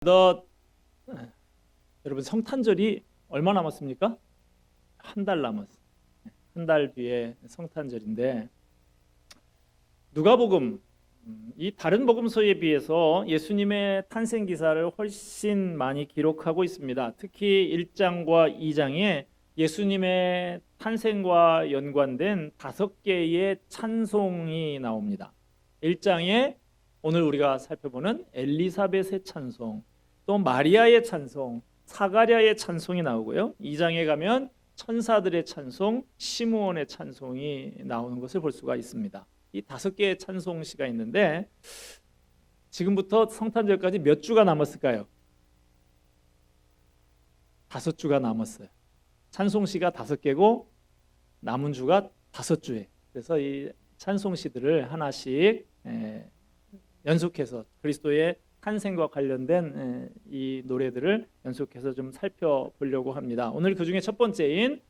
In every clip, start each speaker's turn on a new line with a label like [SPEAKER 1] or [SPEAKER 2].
[SPEAKER 1] 너 여러분 성탄절이 얼마 남았습니까? 한 달 남았어요. 한 달 뒤에 성탄절인데 누가복음 이 다른 복음서에 비해서 예수님의 탄생 기사를 훨씬 많이 기록하고 있습니다. 특히 1장과 2장에 예수님의 탄생과 연관된 5개의 찬송이 나옵니다. 1장에 오늘 우리가 살펴보는 엘리사벳의 찬송, 또 마리아의 찬송, 사가랴의 찬송이 나오고요. 2장에 가면 천사들의 찬송, 시므온의 찬송이 나오는 것을 볼 수가 있습니다. 이 5개의 찬송시가 있는데 지금부터 성탄절까지 몇 주가 남았을까요? 5주가 남았어요. 찬송시가 5개고 남은 주가 5주에. 그래서 이 찬송시들을 하나씩 연속해서 그리스도의 탄생과 관련된 이 노래들을 연속해서 좀 살펴보려고 합니다. 오늘 그 중에 첫 번째인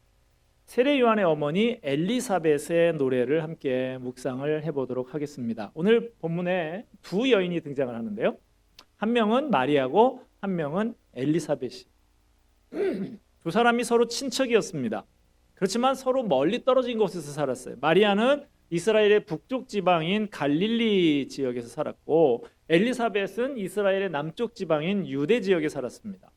[SPEAKER 1] 세례 요한의 어머니 엘리사벳의 노래를 함께 묵상을 해보도록 하겠습니다. 오늘 본문에 두 여인이 등장을 하는데요. 한 명은 마리아고 한 명은 엘리사벳이. 두 사람이 서로 친척이었습니다. 그렇지만 서로 멀리 떨어진 곳에서 살았어요. 마리아는 이스라엘의 북쪽 지방인 갈릴리 지역에서 살았고 엘리사벳은 이스라엘의 남쪽 지방인 유대 지역에 살았습니다.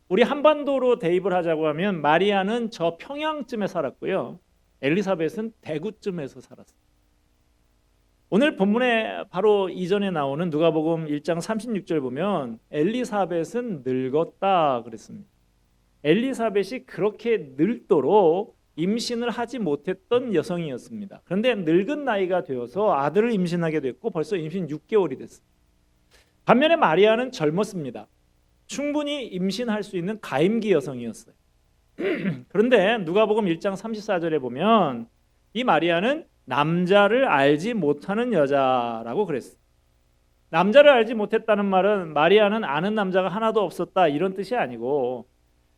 [SPEAKER 1] 우리 한반도로 대입을 하자고 하면 마리아는 저 평양쯤에 살았고요. 엘리사벳은 대구쯤에서 살았어요. 오늘 본문에 바로 이전에 나오는 누가복음 1장 36절 보면 엘리사벳은 늙었다 그랬습니다. 엘리사벳이 그렇게 늙도록 임신을 하지 못했던 여성이었습니다. 그런데 늙은 나이가 되어서 아들을 임신하게 됐고 벌써 임신 6개월이 됐어요. 반면에 마리아는 젊었습니다. 충분히 임신할 수 있는 가임기 여성이었어요. 그런데 누가복음 1장 34절에 보면 이 마리아는 남자를 알지 못하는 여자라고 그랬어요. 남자를 알지 못했다는 말은 마리아는 아는 남자가 하나도 없었다 이런 뜻이 아니고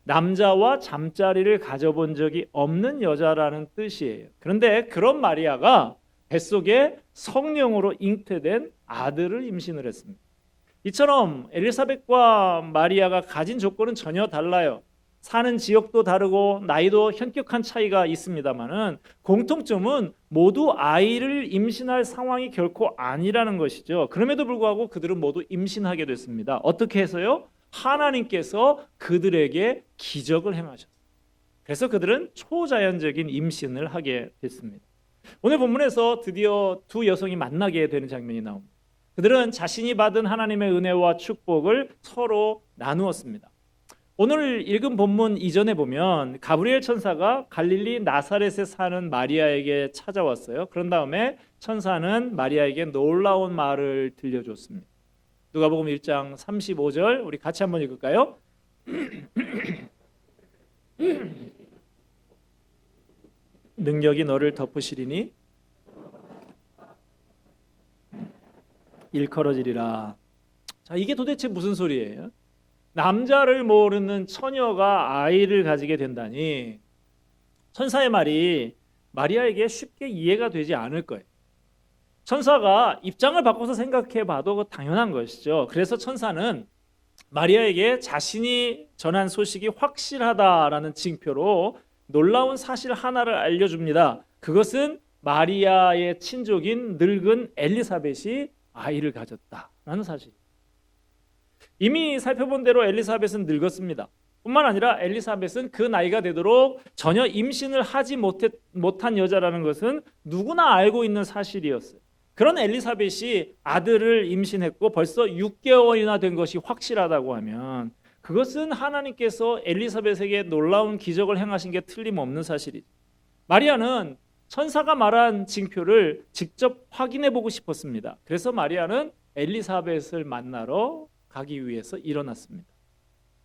[SPEAKER 1] 남자와 잠자리를 가져본 적이 없는 여자라는 뜻이에요. 그런데 그런 마리아가 뱃속에 성령으로 잉태된 아들을 임신을 했습니다. 이처럼 엘리사벳과 마리아가 가진 조건은 전혀 달라요. 사는 지역도 다르고 나이도 현격한 차이가 있습니다만은 공통점은 모두 아이를 임신할 상황이 결코 아니라는 것이죠. 그럼에도 불구하고 그들은 모두 임신하게 됐습니다. 어떻게 해서요? 하나님께서 그들에게 기적을 행하셨어요. 그래서 그들은 초자연적인 임신을 하게 됐습니다. 오늘 본문에서 드디어 두 여성이 만나게 되는 장면이 나옵니다. 그들은 자신이 받은 하나님의 은혜와 축복을 서로 나누었습니다. 오늘 읽은 본문 이전에 보면 가브리엘 천사가 갈릴리 나사렛에 사는 마리아에게 찾아왔어요. 그런 다음에 천사는 마리아에게 놀라운 말을 들려줬습니다. 누가복음 1장 35절 우리 같이 한번 읽을까요? 능력이 너를 덮으시리니 일컬어지리라. 자, 이게 도대체 무슨 소리예요? 남자를 모르는 처녀가 아이를 가지게 된다니 천사의 말이 마리아에게 쉽게 이해가 되지 않을 거예요. 천사가 입장을 바꿔서 생각해 봐도 당연한 것이죠. 그래서 천사는 마리아에게 자신이 전한 소식이 확실하다라는 징표로 놀라운 사실 하나를 알려줍니다. 그것은 마리아의 친족인 늙은 엘리사벳이 아이를 가졌다라는 사실. 이미 살펴본 대로 엘리사벳은 늙었습니다. 뿐만 아니라 엘리사벳은 그 나이가 되도록 전혀 임신을 하지 못한 여자라는 것은 누구나 알고 있는 사실이었어요. 그런 엘리사벳이 아들을 임신했고 벌써 6개월이나 된 것이 확실하다고 하면 그것은 하나님께서 엘리사벳에게 놀라운 기적을 행하신 게 틀림없는 사실이죠. 마리아는 천사가 말한 징표를 직접 확인해 보고 싶었습니다. 그래서 마리아는 엘리사벳을 만나러 가기 위해서 일어났습니다.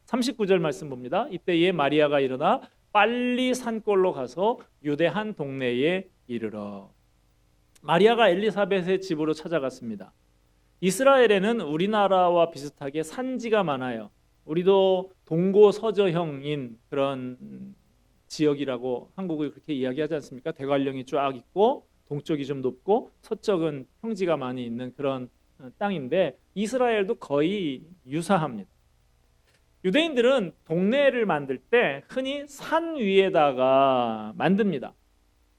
[SPEAKER 1] 39절 말씀 봅니다. 이때에 마리아가 일어나 빨리 산골로 가서 유대 한 동네에 이르러. 마리아가 엘리사벳의 집으로 찾아갔습니다. 이스라엘에는 우리나라와 비슷하게 산지가 많아요. 우리도 동고서저형인 그런 지역이라고 한국을 그렇게 이야기하지 않습니까? 대관령이 쫙 있고 동쪽이 좀 높고 서쪽은 평지가 많이 있는 그런 땅인데 이스라엘도 거의 유사합니다. 유대인들은 동네를 만들 때 흔히 산 위에다가 만듭니다.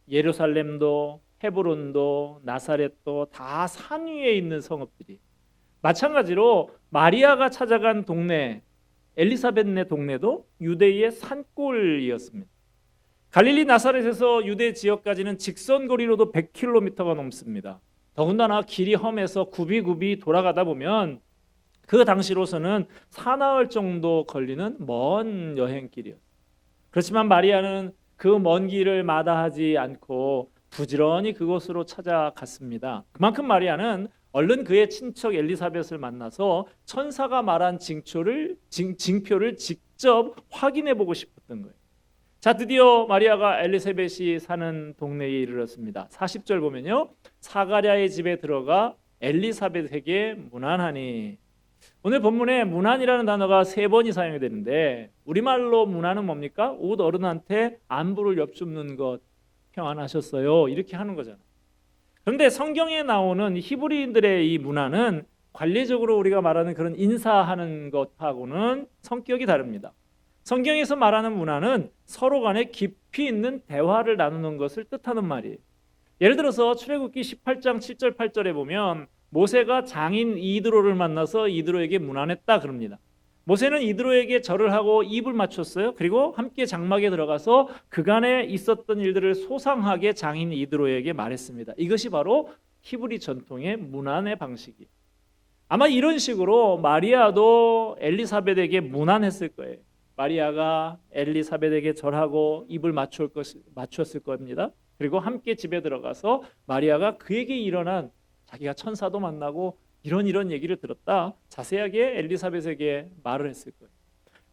[SPEAKER 1] 예루살렘도 헤브론도 나사렛도 다 산 위에 있는 성읍들이. 마찬가지로 마리아가 찾아간 동네 엘리사벳네 동네도 유대의 산골이었습니다. 갈릴리 나사렛에서 유대 지역까지는 직선 거리로도 100km가 넘습니다. 더군다나 길이 험해서 굽이굽이 돌아가다 보면 그 당시로서는 사나흘 정도 걸리는 먼 여행길이었어요. 그렇지만 마리아는 그 먼 길을 마다하지 않고 부지런히 그곳으로 찾아갔습니다. 그만큼 마리아는 얼른 그의 친척 엘리사벳을 만나서 천사가 말한 징표를 직접 확인해 보고 싶었던 거예요. 자, 드디어 마리아가 엘리사벳이 사는 동네에 이르렀습니다. 40절 보면요, 사가랴의 집에 들어가 엘리사벳에게 문안하니. 오늘 본문에 문안이라는 단어가 3번이 사용이 되는데, 우리말로 문안은 뭡니까? 옷 어른한테 안부를 엽줍는 것, 평안하셨어요, 이렇게 하는 거잖아요. 그런데 성경에 나오는 히브리인들의 이 문안은 관례적으로 우리가 말하는 그런 인사하는 것하고는 성격이 다릅니다. 성경에서 말하는 문안은 서로 간에 깊이 있는 대화를 나누는 것을 뜻하는 말이에요. 예를 들어서 출애굽기 18장 7절 8절에 보면 모세가 장인 이드로를 만나서 이드로에게 문안했다 그럽니다. 모세는 이드로에게 절을 하고 입을 맞췄어요. 그리고 함께 장막에 들어가서 그간에 있었던 일들을 소상하게 장인 이드로에게 말했습니다. 이것이 바로 히브리 전통의 문안의 방식이에요. 아마 이런 식으로 마리아도 엘리사벳에게 문안했을 거예요. 마리아가 엘리사벳에게 절하고 입을 맞췄을 겁니다. 그리고 함께 집에 들어가서 마리아가 그에게 일어난 자기가 천사도 만나고 이런 얘기를 들었다, 자세하게 엘리사벳에게 말을 했을 거예요.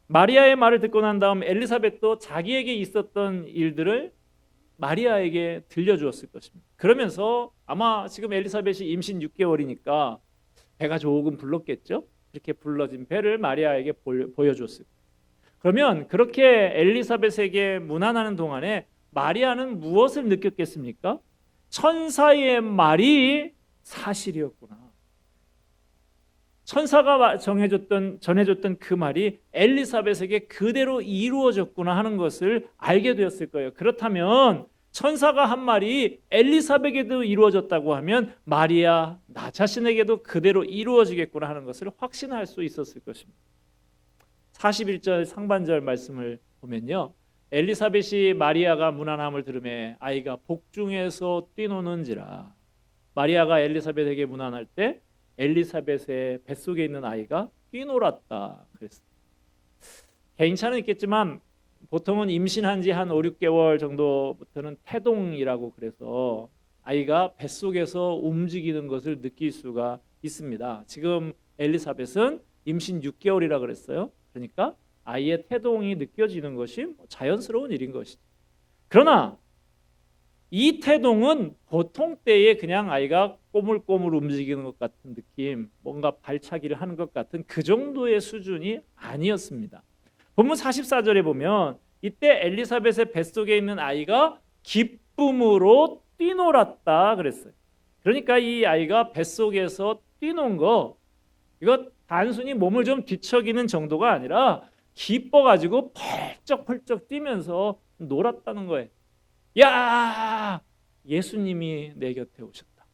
[SPEAKER 1] 마리아의 말을 듣고 난 다음 엘리사벳도 자기에게 있었던 일들을 마리아에게 들려주었을 것입니다. 그러면서 아마 지금 엘리사벳이 임신 6개월이니까 배가 조금 불렀겠죠. 그렇게 불러진 배를 마리아에게 보여줬을 거예요. 그러면 그렇게 엘리사벳에게 문안하는 동안에 마리아는 무엇을 느꼈겠습니까? 천사의 말이 사실이었구나. 천사가 전해줬던 그 말이 엘리사벳에게 그대로 이루어졌구나 하는 것을 알게 되었을 거예요. 그렇다면 천사가 한 말이 엘리사벳에게도 이루어졌다고 하면 마리아 나 자신에게도 그대로 이루어지겠구나 하는 것을 확신할 수 있었을 것입니다. 41절 상반절 말씀을 보면요, 엘리사벳이 마리아가 문안함을 들으매 아이가 복중에서 뛰노는지라. 마리아가 엘리사벳에게 문안할 때 엘리사벳의 뱃속에 있는 아이가 뛰놀았다 그랬어요. 개인차는 있겠지만 보통은 임신한 지 한 5, 6개월 정도부터는 태동이라고 그래서 아이가 뱃속에서 움직이는 것을 느낄 수가 있습니다. 지금 엘리사벳은 임신 6개월이라 그랬어요. 그러니까 아이의 태동이 느껴지는 것이 자연스러운 일인 것이죠. 그러나 이 태동은 보통 때에 그냥 아이가 꼬물꼬물 움직이는 것 같은 느낌, 뭔가 발차기를 하는 것 같은 그 정도의 수준이 아니었습니다. 본문 44절에 보면 이때 엘리사벳의 뱃속에 있는 아이가 기쁨으로 뛰놀았다 그랬어요. 그러니까 이 아이가 뱃속에서 뛰논 거, 이거 단순히 몸을 좀 뒤척이는 정도가 아니라 기뻐가지고 펄쩍펄쩍 뛰면서 놀았다는 거예요. 야, 예수님이 내 곁에 오셨다.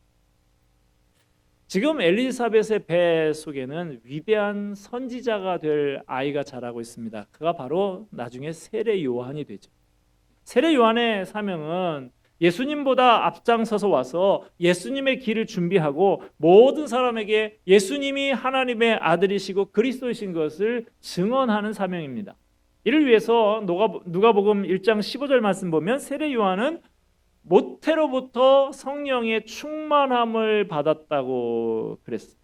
[SPEAKER 1] 지금 엘리사벳의 배 속에는 위대한 선지자가 될 아이가 자라고 있습니다. 그가 바로 나중에 세례 요한이 되죠. 세례 요한의 사명은 예수님보다 앞장서서 와서 예수님의 길을 준비하고 모든 사람에게 예수님이 하나님의 아들이시고 그리스도이신 것을 증언하는 사명입니다. 이를 위해서 누가복음 1장 15절 말씀 보면 세례 요한은 모태로부터 성령의 충만함을 받았다고 그랬어요.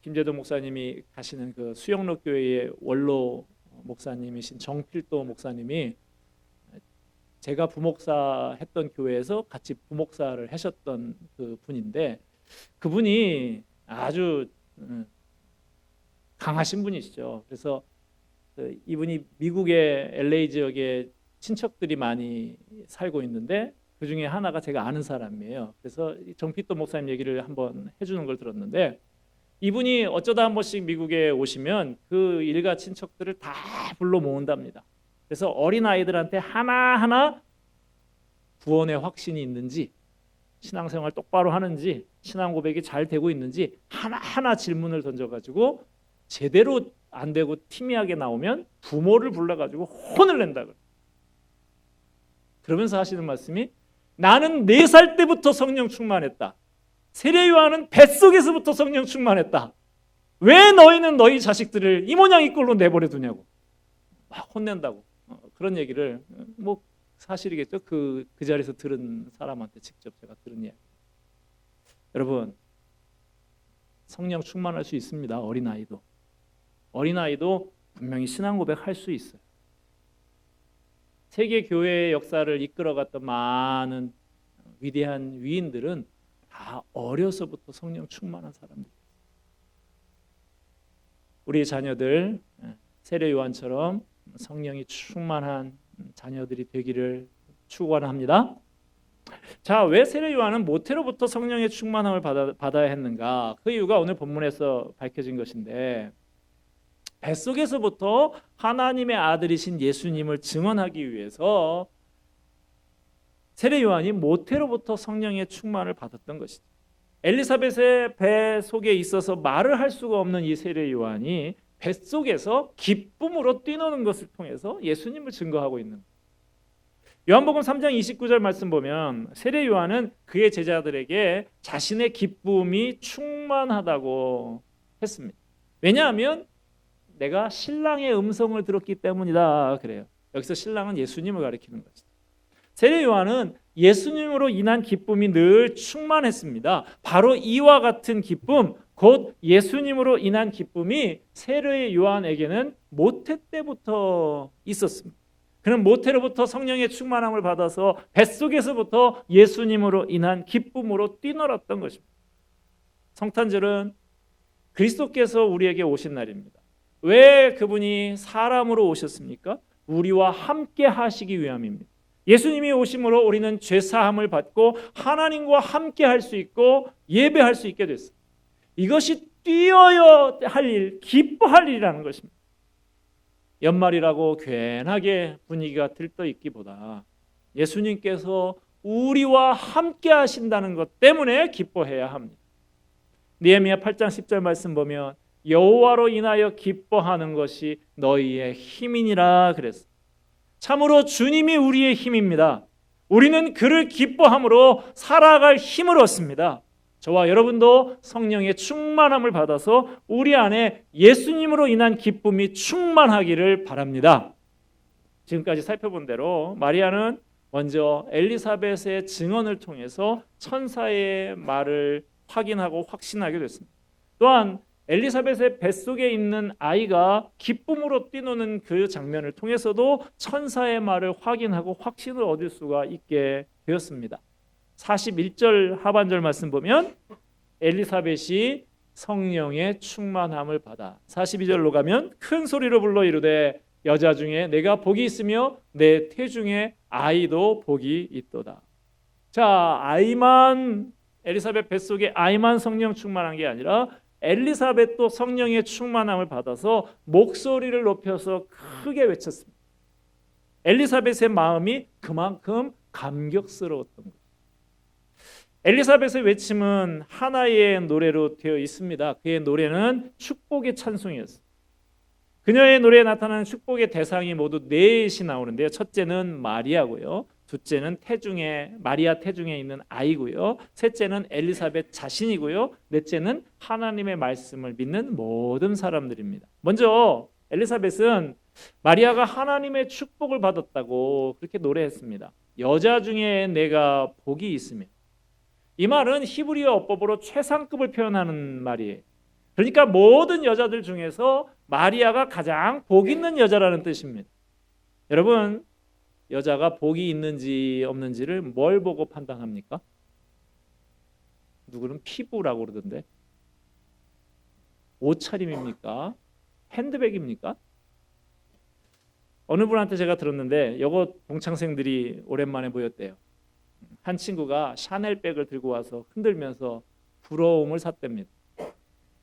[SPEAKER 1] 김재도 목사님이 가시는 그 수영로 교회의 원로 목사님이신 정필도 목사님이 제가 부목사 했던 교회에서 같이 부목사를 하셨던 그 분인데, 그분이 아주 강하신 분이시죠. 그래서 이분이 미국의 LA 지역에 친척들이 많이 살고 있는데 그 중에 하나가 제가 아는 사람이에요. 그래서 정필도 목사님 얘기를 한번 해주는 걸 들었는데, 이분이 어쩌다 한 번씩 미국에 오시면 그 일가 친척들을 다 불러 모은답니다. 그래서 어린아이들한테 하나하나 구원의 확신이 있는지, 신앙생활 똑바로 하는지, 신앙 고백이 잘 되고 있는지 하나하나 질문을 던져가지고 제대로 안 되고 티미하게 나오면 부모를 불러가지고 혼을 낸다. 그러면서 하시는 말씀이, 나는 4살 때부터 성령 충만했다. 세례 요한은 뱃속에서부터 성령 충만했다. 왜 너희는 너희 자식들을 이 모양 이 꼴로 내버려 두냐고 막 혼낸다고. 그런 얘기를, 뭐 사실이겠죠. 그 자리에서 들은 사람한테 직접 제가 들은 이야기. 여러분, 성령 충만할 수 있습니다. 어린아이도 분명히 신앙 고백할 수 있어요. 세계 교회의 역사를 이끌어갔던 많은 위대한 위인들은 다 어려서부터 성령 충만한 사람들이에요. 우리 자녀들 세례 요한처럼 성령이 충만한 자녀들이 되기를 축원합니다. 자, 왜 세례 요한은 모태로부터 성령의 충만함을 받아야 했는가? 그 이유가 오늘 본문에서 밝혀진 것인데, 뱃속에서부터 하나님의 아들이신 예수님을 증언하기 위해서 세례 요한이 모태로부터 성령의 충만을 받았던 것이죠. 엘리사벳의 배 속에 있어서 말을 할 수가 없는 이 세례 요한이 뱃속에서 기쁨으로 뛰노는 것을 통해서 예수님을 증거하고 있는 거예요. 요한복음 3장 29절 말씀 보면 세례 요한은 그의 제자들에게 자신의 기쁨이 충만하다고 했습니다. 왜냐하면 내가 신랑의 음성을 들었기 때문이다 그래요. 여기서 신랑은 예수님을 가리키는 거죠. 세례 요한은 예수님으로 인한 기쁨이 늘 충만했습니다. 바로 이와 같은 기쁨, 곧 예수님으로 인한 기쁨이 세례 요한에게는 모태 때부터 있었습니다. 그는 모태로부터 성령의 충만함을 받아서 뱃속에서부터 예수님으로 인한 기쁨으로 뛰놀았던 것입니다. 성탄절은 그리스도께서 우리에게 오신 날입니다. 왜 그분이 사람으로 오셨습니까? 우리와 함께 하시기 위함입니다. 예수님이 오심으로 우리는 죄사함을 받고 하나님과 함께 할 수 있고 예배할 수 있게 됐어요. 이것이 뛰어야 할 일, 기뻐할 일이라는 것입니다. 연말이라고 괜하게 분위기가 들떠있기보다 예수님께서 우리와 함께 하신다는 것 때문에 기뻐해야 합니다. 느헤미야 8장 10절 말씀 보면 여호와로 인하여 기뻐하는 것이 너희의 힘이니라 그랬어요. 참으로 주님이 우리의 힘입니다. 우리는 그를 기뻐함으로 살아갈 힘을 얻습니다. 저와 여러분도 성령의 충만함을 받아서 우리 안에 예수님으로 인한 기쁨이 충만하기를 바랍니다. 지금까지 살펴본 대로 마리아는 먼저 엘리사벳의 증언을 통해서 천사의 말을 확인하고 확신하게 됐습니다. 또한 엘리사벳의 뱃속에 있는 아이가 기쁨으로 뛰노는 그 장면을 통해서도 천사의 말을 확인하고 확신을 얻을 수가 있게 되었습니다. 41절 하반절 말씀 보면 엘리사벳이 성령의 충만함을 받아 42절로 가면 큰 소리로 불러 이르되 여자 중에 내가 복이 있으며 내 태중에 아이도 복이 있도다. 자, 아이만 엘리사벳 뱃속에 아이만 성령 충만한 게 아니라 엘리사벳도 성령의 충만함을 받아서 목소리를 높여서 크게 외쳤습니다. 엘리사벳의 마음이 그만큼 감격스러웠던 거예요. 엘리사벳의 외침은 하나의 노래로 되어 있습니다. 그의 노래는 축복의 찬송이었어요. 그녀의 노래에 나타나는 축복의 대상이 모두 넷이 나오는데요. 첫째는 마리아고요. 둘째는 마리아 태중에 있는 아이고요. 셋째는 엘리사벳 자신이고요. 넷째는 하나님의 말씀을 믿는 모든 사람들입니다. 먼저 엘리사벳은 마리아가 하나님의 축복을 받았다고 그렇게 노래했습니다. 여자 중에 내가 복이 있으며, 이 말은 히브리어 어법으로 최상급을 표현하는 말이에요. 그러니까 모든 여자들 중에서 마리아가 가장 복 있는 여자라는 뜻입니다. 여러분, 여자가 복이 있는지 없는지를 뭘 보고 판단합니까? 누구는 피부라고 그러던데, 옷차림입니까? 핸드백입니까? 어느 분한테 제가 들었는데 이거 동창생들이 오랜만에 보였대요. 한 친구가 샤넬백을 들고 와서 흔들면서 부러움을 샀답니다.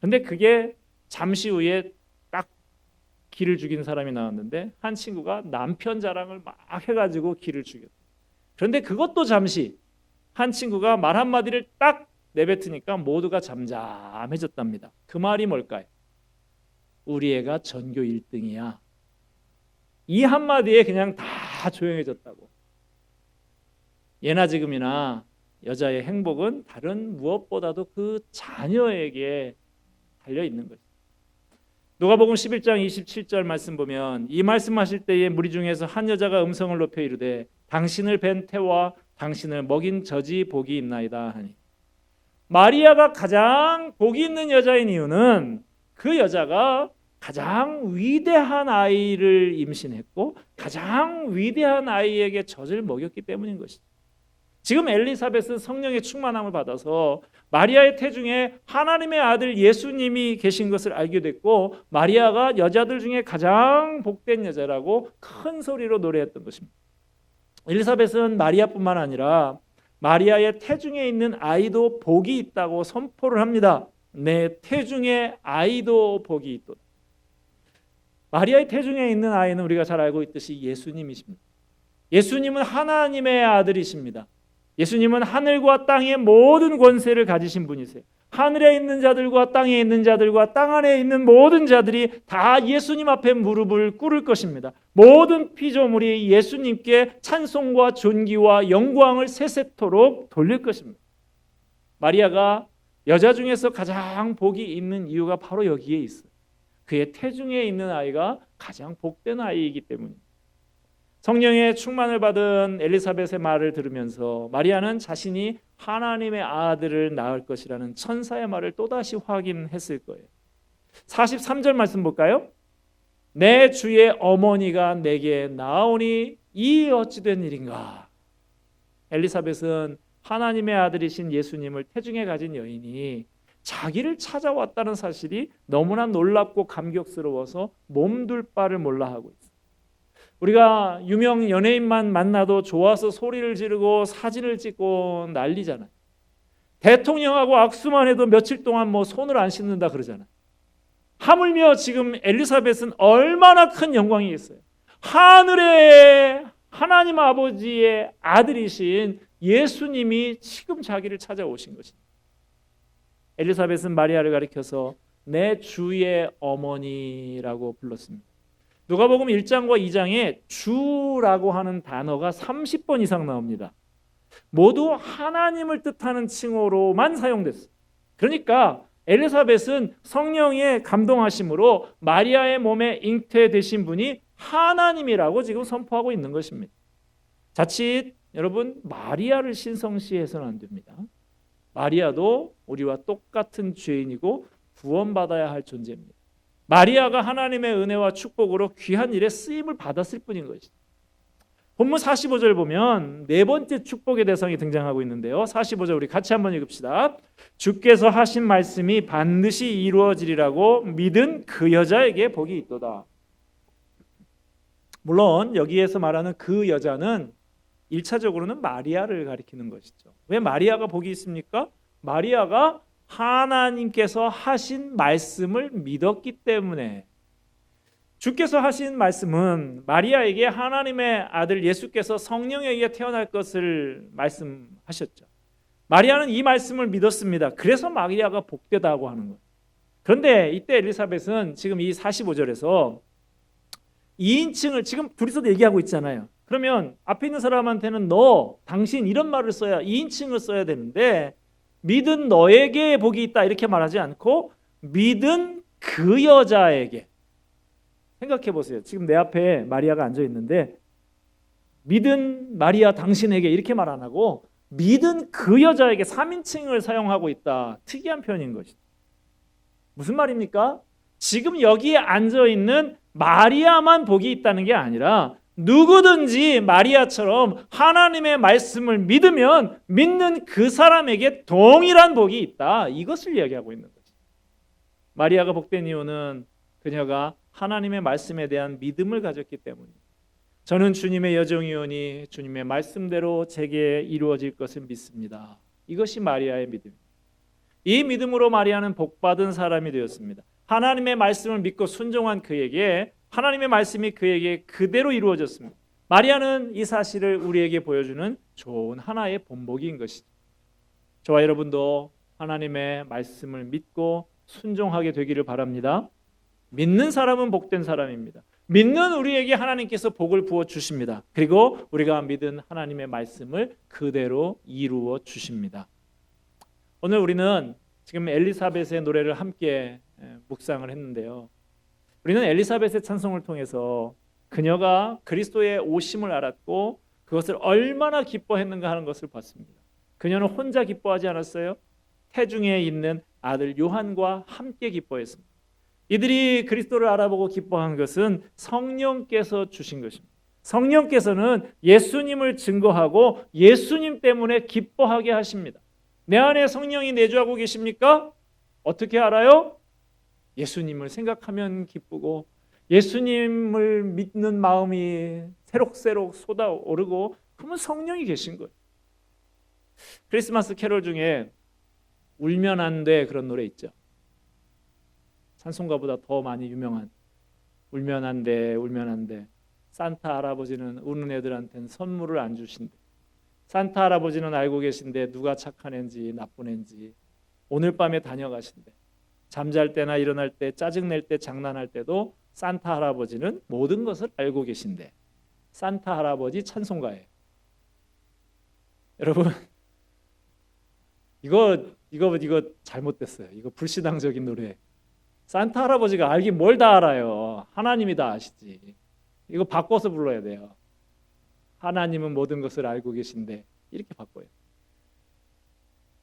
[SPEAKER 1] 근데 그게 잠시 후에 딱 기를 죽인 사람이 나왔는데 한 친구가 남편 자랑을 막 해가지고 기를 죽였다. 그런데 그것도 잠시, 한 친구가 말 한마디를 딱 내뱉으니까 모두가 잠잠해졌답니다. 그 말이 뭘까요? 우리 애가 전교 1등이야. 이 한마디에 그냥 다 조용해졌다고. 예나 지금이나 여자의 행복은 다른 무엇보다도 그 자녀에게 달려있는 거죠. 누가복음 11장 27절 말씀 보면 이 말씀하실 때에 무리 중에서 한 여자가 음성을 높여 이르되 당신을 뵌 태와 당신을 먹인 젖이 복이 있나이다 하니, 마리아가 가장 복이 있는 여자인 이유는 그 여자가 가장 위대한 아이를 임신했고 가장 위대한 아이에게 젖을 먹였기 때문인 것이죠. 지금 엘리사벳은 성령의 충만함을 받아서 마리아의 태중에 하나님의 아들 예수님이 계신 것을 알게 됐고, 마리아가 여자들 중에 가장 복된 여자라고 큰 소리로 노래했던 것입니다. 엘리사벳은 마리아뿐만 아니라 마리아의 태중에 있는 아이도 복이 있다고 선포를 합니다. 내 태중에 아이도 복이 있도다. 마리아의 태중에 있는 아이는 우리가 잘 알고 있듯이 예수님이십니다. 예수님은 하나님의 아들이십니다. 예수님은 하늘과 땅의 모든 권세를 가지신 분이세요. 하늘에 있는 자들과 땅에 있는 자들과 땅 안에 있는 모든 자들이 다 예수님 앞에 무릎을 꿇을 것입니다. 모든 피조물이 예수님께 찬송과 존귀와 영광을 세세토록 돌릴 것입니다. 마리아가 여자 중에서 가장 복이 있는 이유가 바로 여기에 있어요. 그의 태중에 있는 아이가 가장 복된 아이이기 때문입니다. 성령의 충만을 받은 엘리사벳의 말을 들으면서 마리아는 자신이 하나님의 아들을 낳을 것이라는 천사의 말을 또다시 확인했을 거예요. 43절 말씀 볼까요? 내 주의 어머니가 내게 나오니 이 어찌된 일인가. 엘리사벳은 하나님의 아들이신 예수님을 태중에 가진 여인이 자기를 찾아왔다는 사실이 너무나 놀랍고 감격스러워서 몸둘 바를 몰라 하고 있어요. 우리가 유명 연예인만 만나도 좋아서 소리를 지르고 사진을 찍고 난리잖아요. 대통령하고 악수만 해도 며칠 동안 손을 안 씻는다 그러잖아요. 하물며 지금 엘리사벳은 얼마나 큰 영광이 있어요. 하늘의 하나님 아버지의 아들이신 예수님이 지금 자기를 찾아오신 것입니다. 엘리사벳은 마리아를 가리켜서 내 주의 어머니라고 불렀습니다. 누가복음 1장과 2장에 주라고 하는 단어가 30번 이상 나옵니다. 모두 하나님을 뜻하는 칭호로만 사용됐어요. 그러니까 엘리사벳은 성령의 감동하심으로 마리아의 몸에 잉태되신 분이 하나님이라고 지금 선포하고 있는 것입니다. 자칫 여러분 마리아를 신성시해서는 안 됩니다. 마리아도 우리와 똑같은 죄인이고 구원받아야 할 존재입니다. 마리아가 하나님의 은혜와 축복으로 귀한 일에 쓰임을 받았을 뿐인 것이죠. 본문 45절 보면 네 번째 축복의 대상이 등장하고 있는데요. 45절 우리 같이 한번 읽읍시다. 주께서 하신 말씀이 반드시 이루어지리라고 믿은 그 여자에게 복이 있도다. 물론 여기에서 말하는 그 여자는 1차적으로는 마리아를 가리키는 것이죠. 왜 마리아가 복이 있습니까? 마리아가 하나님께서 하신 말씀을 믿었기 때문에. 주께서 하신 말씀은 마리아에게 하나님의 아들 예수께서 성령에 의해 태어날 것을 말씀하셨죠. 마리아는 이 말씀을 믿었습니다. 그래서 마리아가 복되다고 하는 거예요. 그런데 이때 엘리사벳은 지금 이 45절에서 2인칭을 지금 둘이서 얘기하고 있잖아요. 그러면 앞에 있는 사람한테는 너, 당신 이런 말을 써야 2인칭을 써야 되는데 믿은 너에게 복이 있다 이렇게 말하지 않고 믿은 그 여자에게. 생각해 보세요. 지금 내 앞에 마리아가 앉아 있는데 믿은 마리아 당신에게 이렇게 말 안 하고 믿은 그 여자에게 3인칭을 사용하고 있다. 특이한 표현인 것이죠. 무슨 말입니까? 지금 여기에 앉아 있는 마리아만 복이 있다는 게 아니라 누구든지 마리아처럼 하나님의 말씀을 믿으면 믿는 그 사람에게 동일한 복이 있다. 이것을 이야기하고 있는 거죠. 마리아가 복된 이유는 그녀가 하나님의 말씀에 대한 믿음을 가졌기 때문입니다. 저는 주님의 여종이오니 주님의 말씀대로 제게 이루어질 것을 믿습니다. 이것이 마리아의 믿음입니다. 이 믿음으로 마리아는 복받은 사람이 되었습니다. 하나님의 말씀을 믿고 순종한 그에게 하나님의 말씀이 그에게 그대로 이루어졌습니다. 마리아는 이 사실을 우리에게 보여주는 좋은 하나의 본보기인 것이죠. 저와 여러분도 하나님의 말씀을 믿고 순종하게 되기를 바랍니다. 믿는 사람은 복된 사람입니다. 믿는 우리에게 하나님께서 복을 부어 주십니다. 그리고 우리가 믿은 하나님의 말씀을 그대로 이루어 주십니다. 오늘 우리는 지금 엘리사벳의 노래를 함께 묵상을 했는데요. 우리는 엘리사벳의 찬송을 통해서 그녀가 그리스도의 오심을 알았고 그것을 얼마나 기뻐했는가 하는 것을 봤습니다. 그녀는 혼자 기뻐하지 않았어요. 태중에 있는 아들 요한과 함께 기뻐했습니다. 이들이 그리스도를 알아보고 기뻐한 것은 성령께서 주신 것입니다. 성령께서는 예수님을 증거하고 예수님 때문에 기뻐하게 하십니다. 내 안에 성령이 내주하고 계십니까? 어떻게 알아요? 예수님을 생각하면 기쁘고 예수님을 믿는 마음이 새록새록 쏟아오르고 그러면 성령이 계신 거예요. 크리스마스 캐롤 중에 울면 안 돼 그런 노래 있죠. 찬송가보다 더 많이 유명한 울면 안 돼, 울면 안 돼. 산타 할아버지는 우는 애들한테는 선물을 안 주신대. 산타 할아버지는 알고 계신데 누가 착한 애인지 나쁜 애인지 오늘 밤에 다녀가신대. 잠잘 때나 일어날 때 짜증낼 때 장난할 때도 산타 할아버지는 모든 것을 알고 계신대. 산타 할아버지 찬송가예요. 여러분 이거 잘못됐어요. 이거 불신앙적인 노래. 산타 할아버지가 알긴 뭘 다 알아요. 하나님이 다 아시지. 이거 바꿔서 불러야 돼요. 하나님은 모든 것을 알고 계신데 이렇게 바꿔요.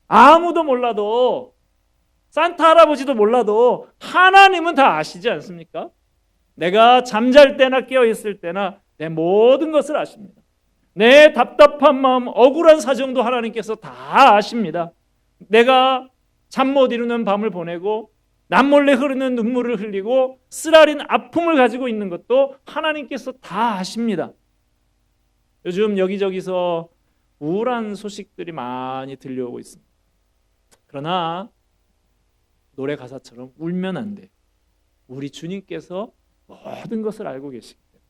[SPEAKER 1] 아무도 몰라도 산타 할아버지도 몰라도 하나님은 다 아시지 않습니까? 내가 잠잘 때나 깨어 있을 때나 내 모든 것을 아십니다. 내 답답한 마음, 억울한 사정도 하나님께서 다 아십니다. 내가 잠 못 이루는 밤을 보내고 남몰래 흐르는 눈물을 흘리고 쓰라린 아픔을 가지고 있는 것도 하나님께서 다 아십니다. 요즘 여기저기서 우울한 소식들이 많이 들려오고 있습니다. 그러나 노래 가사처럼 울면 안 돼. 우리 주님께서 모든 것을 알고 계시기 때문에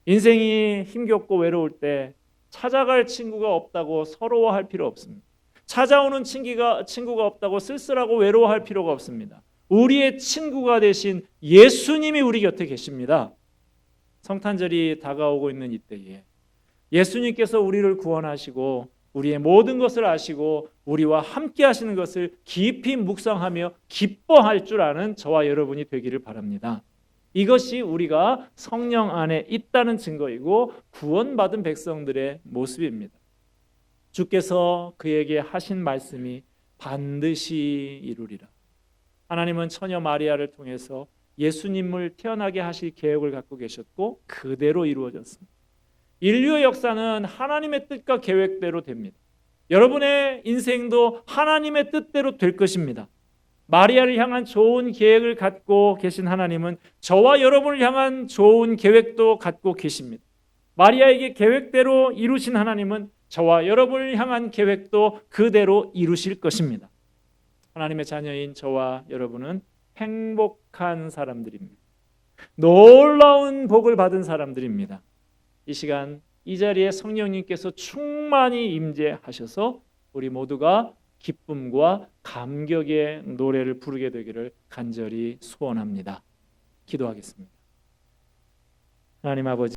[SPEAKER 1] 인생이 힘겹고 외로울 때 찾아갈 친구가 없다고 서러워할 필요 없습니다. 찾아오는 친구가 없다고 쓸쓸하고 외로워할 필요가 없습니다. 우리의 친구가 되신 예수님이 우리 곁에 계십니다. 성탄절이 다가오고 있는 이때에 예수님께서 우리를 구원하시고 우리의 모든 것을 아시고 우리와 함께 하시는 것을 깊이 묵상하며 기뻐할 줄 아는 저와 여러분이 되기를 바랍니다. 이것이 우리가 성령 안에 있다는 증거이고 구원받은 백성들의 모습입니다. 주께서 그에게 하신 말씀이 반드시 이루리라. 하나님은 처녀 마리아를 통해서 예수님을 태어나게 하실 계획을 갖고 계셨고 그대로 이루어졌습니다. 인류의 역사는 하나님의 뜻과 계획대로 됩니다. 여러분의 인생도 하나님의 뜻대로 될 것입니다. 마리아를 향한 좋은 계획을 갖고 계신 하나님은 저와 여러분을 향한 좋은 계획도 갖고 계십니다. 마리아에게 계획대로 이루신 하나님은 저와 여러분을 향한 계획도 그대로 이루실 것입니다. 하나님의 자녀인 저와 여러분은 행복한 사람들입니다. 놀라운 복을 받은 사람들입니다. 이 시간 이 자리에 성령님께서 충만히 임재하셔서 우리 모두가 기쁨과 감격의 노래를 부르게 되기를 간절히 소원합니다. 기도하겠습니다. 하나님 아버지